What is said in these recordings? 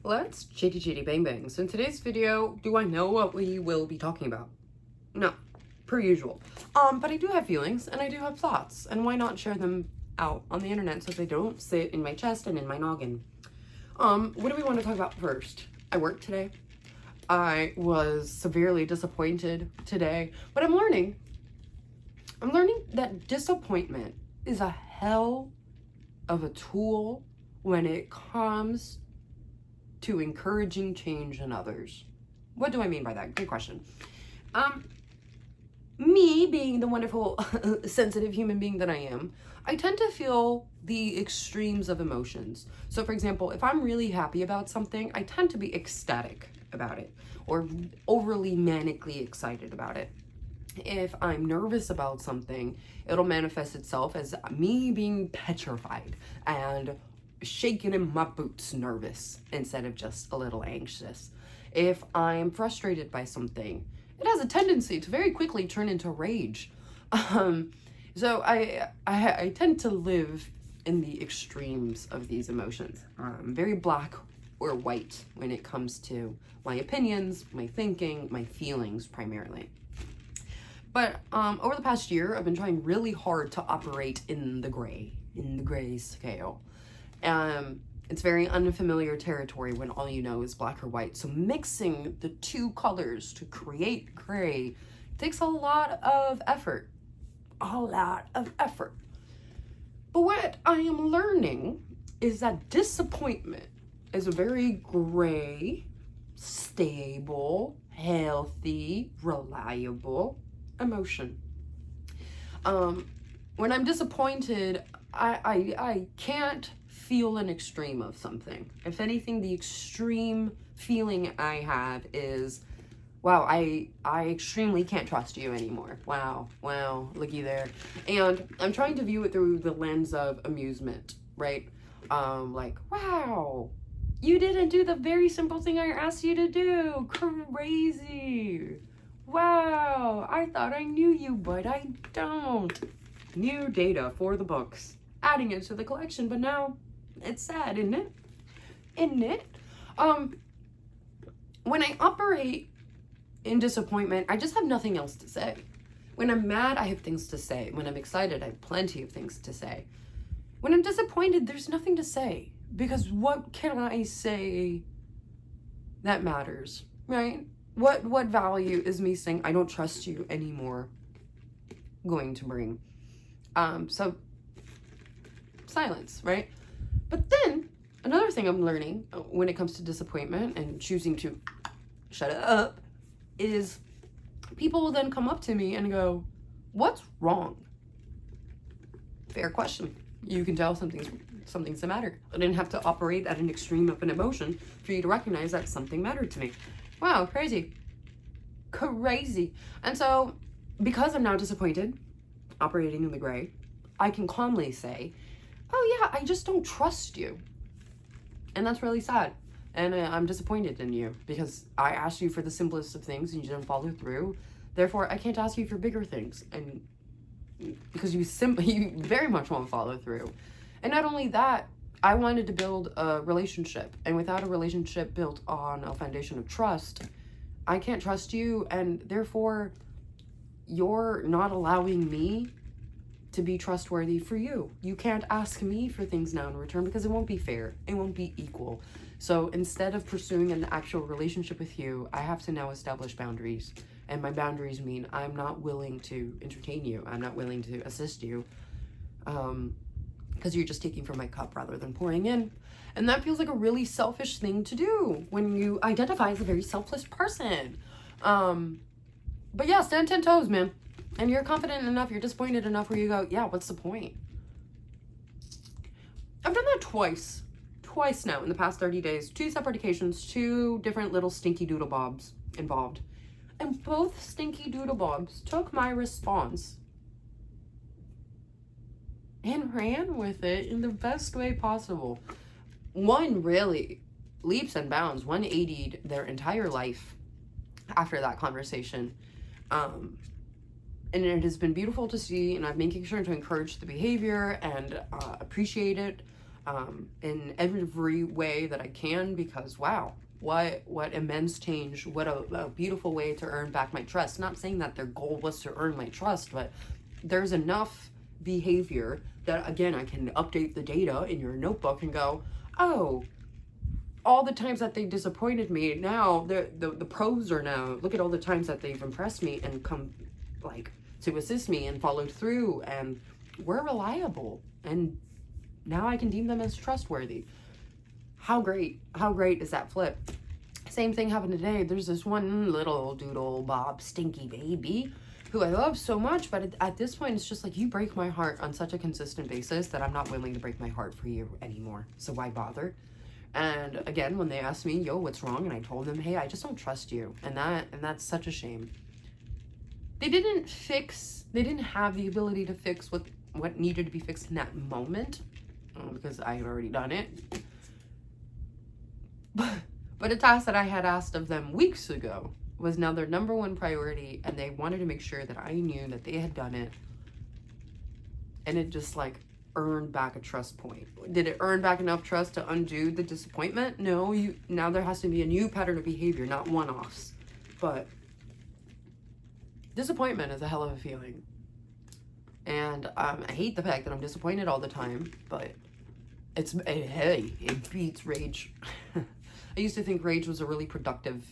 Let's chitty chitty bang bang. So in today's video, do I know what we will be talking about? No, per usual. But I do have feelings and I do have thoughts, and why not share them out on the internet so they don't sit in my chest and in my noggin? What do we want to talk about first? I worked today. I was severely disappointed today, but I'm learning that disappointment is a hell of a tool when it comes to encouraging change in others. What do I mean by that? Good question. Me being the wonderful, sensitive human being that I am, I tend to feel the extremes of emotions. So for example, if I'm really happy about something, I tend to be ecstatic about it or overly manically excited about it. If I'm nervous about something, it'll manifest itself as me being petrified and shaking in my boots, nervous, instead of just a little anxious. If I'm frustrated by something, it has a tendency to very quickly turn into rage. So I tend to live in the extremes of these emotions. Very black or white when it comes to my opinions, my thinking, my feelings primarily. But over the past year, I've been trying really hard to operate in the gray scale. It's very unfamiliar territory when all you know is black or white. So mixing the two colors to create gray takes a lot of effort. But what I am learning is that disappointment is a very gray, stable, healthy, reliable emotion. When I'm disappointed, I can't feel an extreme of something. If anything, the extreme feeling I have is, wow, I extremely can't trust you anymore. Wow, looky there. And I'm trying to view it through the lens of amusement, right? Like, wow, you didn't do the very simple thing I asked you to do. Crazy. Wow, I thought I knew you, but I don't. New data for the books, adding it to the collection, but now it's sad, isn't it? When I operate in disappointment, I just have nothing else to say. When I'm mad, I have things to say. When I'm excited, I have plenty of things to say. When I'm disappointed, there's nothing to say, because what can I say that matters, right? What value is me saying I don't trust you anymore going to bring? So silence, right? But then another thing I'm learning when it comes to disappointment and choosing to shut it up is people will then come up to me and go, what's wrong? Fair question. You can tell something's the matter. I didn't have to operate at an extreme of an emotion for you to recognize that something mattered to me. Wow, crazy. And so because I'm now disappointed, operating in the gray, I can calmly say, oh yeah, I just don't trust you. And that's really sad. And I'm disappointed in you because I asked you for the simplest of things and you didn't follow through. Therefore, I can't ask you for bigger things. And because you very much won't follow through. And not only that, I wanted to build a relationship. And without a relationship built on a foundation of trust, I can't trust you. And therefore, you're not allowing me to be trustworthy for you. You can't ask me for things now in return because it won't be fair. It won't be equal. So instead of pursuing an actual relationship with you, I have to now establish boundaries. And my boundaries mean I'm not willing to entertain you. I'm not willing to assist you. Because you're just taking from my cup rather than pouring in. And that feels like a really selfish thing to do when you identify as a very selfless person. But yeah, stand 10 toes, man. And you're confident enough, you're disappointed enough where you go, yeah, what's the point? I've done that twice now in the past 30 days. 2 separate occasions, 2 different little stinky doodle bobs involved. And both stinky doodle bobs took my response and ran with it in the best way possible. One really leaps and bounds, 180'd their entire life after that conversation. And it has been beautiful to see, and I'm making sure to encourage the behavior and appreciate it. in every way that I can, because wow, what immense change, what a beautiful way to earn back my trust. Not saying that their goal was to earn my trust, but there's enough behavior that, again, I can update the data in your notebook and go, oh, all the times that they disappointed me, now the pros are now, look at all the times that they've impressed me and come like to assist me and followed through, and we're reliable, and now I can deem them as trustworthy. How great is that flip? Same thing happened today. There's this one little doodle Bob stinky baby who I love so much, but at this point it's just like, you break my heart on such a consistent basis that I'm not willing to break my heart for you anymore, so why bother? And again, when they asked me, yo, what's wrong, and I told them, hey, I just don't trust you, and that's such a shame. They didn't have the ability to fix what needed to be fixed in that moment, because I had already done it. But a task that I had asked of them weeks ago was now their number one priority, and they wanted to make sure that I knew that they had done it. And it just like earned back a trust point. Did it earn back enough trust to undo the disappointment? No, now there has to be a new pattern of behavior, not one-offs. But disappointment is a hell of a feeling. And I hate the fact that I'm disappointed all the time, but hey, it beats rage. I used to think rage was a really productive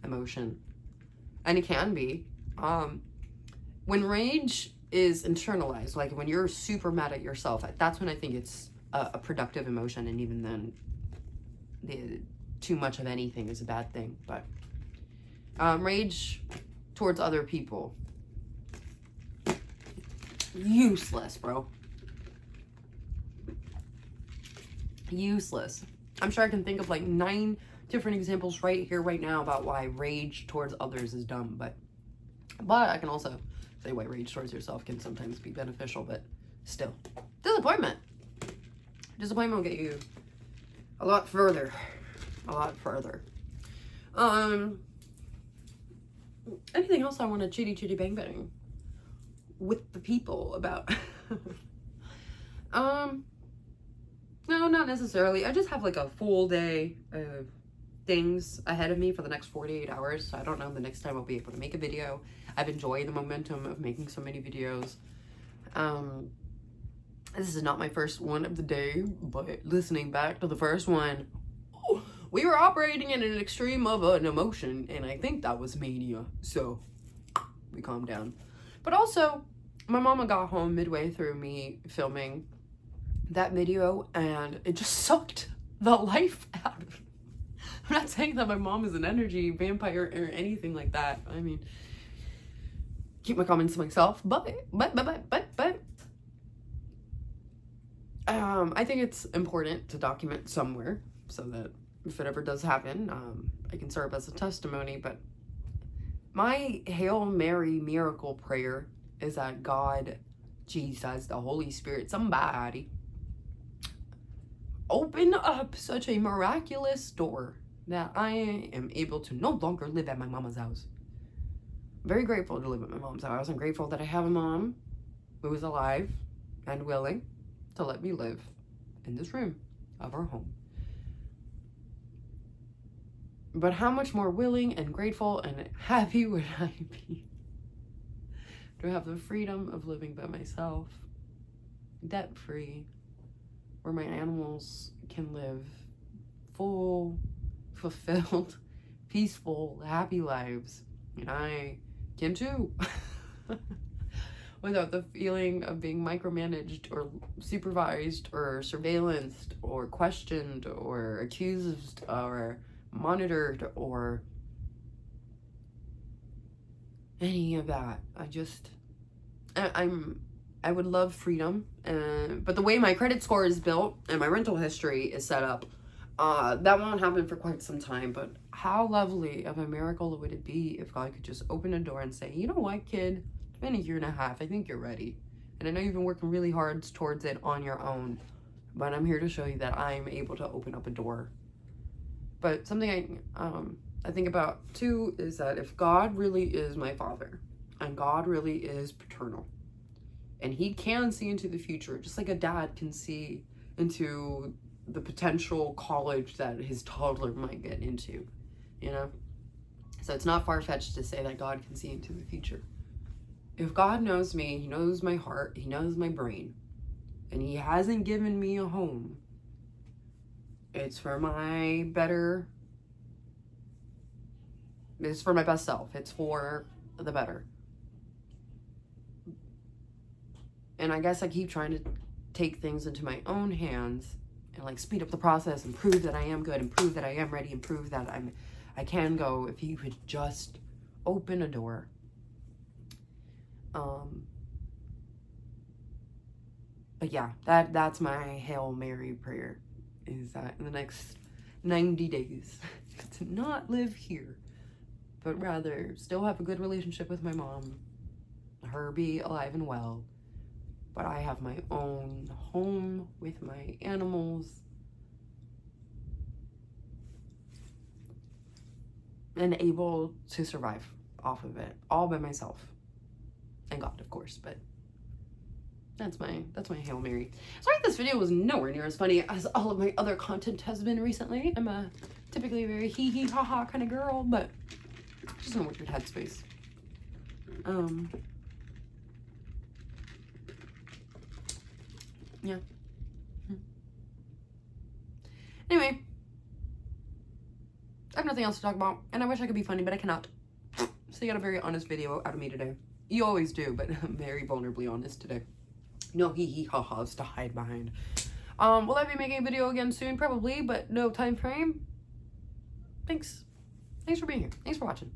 emotion, and it can be. When rage is internalized, like when you're super mad at yourself, that's when I think it's a productive emotion, and even then, too much of anything is a bad thing. But rage towards other people, useless, bro. Useless. I'm sure I can think of like 9 different examples right here, right now, about why rage towards others is dumb, but I can also say why rage towards yourself can sometimes be beneficial, but still. Disappointment will get you a lot further. Anything else I want to chitty bang bang with the people about? No, not necessarily. I just have like a full day of things ahead of me for the next 48 hours. So I don't know the next time I'll be able to make a video. I've enjoyed the momentum of making so many videos. This is not my first one of the day, but listening back to the first one, we were operating in an extreme of an emotion, and I think that was mania. So we calmed down. But also, my mama got home midway through me filming that video, and it just sucked the life out of me. I'm not saying that my mom is an energy vampire or anything like that. I mean, keep my comments to myself, but I think it's important to document somewhere so that if it ever does happen, I can serve as a testimony. But my Hail Mary miracle prayer is that God, Jesus, the Holy Spirit, somebody open up such a miraculous door that I am able to no longer live at my mama's house. I'm very grateful to live at my mom's house. I'm grateful that I have a mom who is alive and willing to let me live in this room of our home. But how much more willing and grateful and happy would I be to have the freedom of living by myself, debt-free, where my animals can live full, fulfilled, peaceful, happy lives, and I can too, without the feeling of being micromanaged or supervised or surveillanced or questioned or accused or monitored or any of that. I would love freedom, but the way my credit score is built and my rental history is set up, that won't happen for quite some time. But how lovely of a miracle would it be if God could just open a door and say, you know what, kid, it's been 1.5 years. I think you're ready. And I know you've been working really hard towards it on your own, but I'm here to show you that I'm able to open up a door. But something I think about too is that if God really is my father, and God really is paternal, and he can see into the future, just like a dad can see into the potential college that his toddler might get into, you know? So it's not far-fetched to say that God can see into the future. If God knows me, he knows my heart, he knows my brain, and he hasn't given me a home, it's for my better, it's for my best self, it's for the better. And I guess I keep trying to take things into my own hands and like speed up the process and prove that I am good and prove that I am ready and prove that I can go if he could just open a door. But yeah, that's my Hail Mary prayer, is that in the next 90 days to not live here, but rather still have a good relationship with my mom, her be alive and well, but I have my own home with my animals and able to survive off of it all by myself, and God, of course. But that's my Hail Mary. Sorry this video was nowhere near as funny as all of my other content has been recently. I'm a typically very hee hee ha ha kind of girl, but just in a weird headspace. Yeah. Anyway, I have nothing else to talk about, and I wish I could be funny, but I cannot. So you got a very honest video out of me today. You always do, but I'm very vulnerably honest today. No hee hee ha ha's to hide behind. Will I be making a video again soon? Probably, but no time frame. Thanks for being here. Thanks for watching.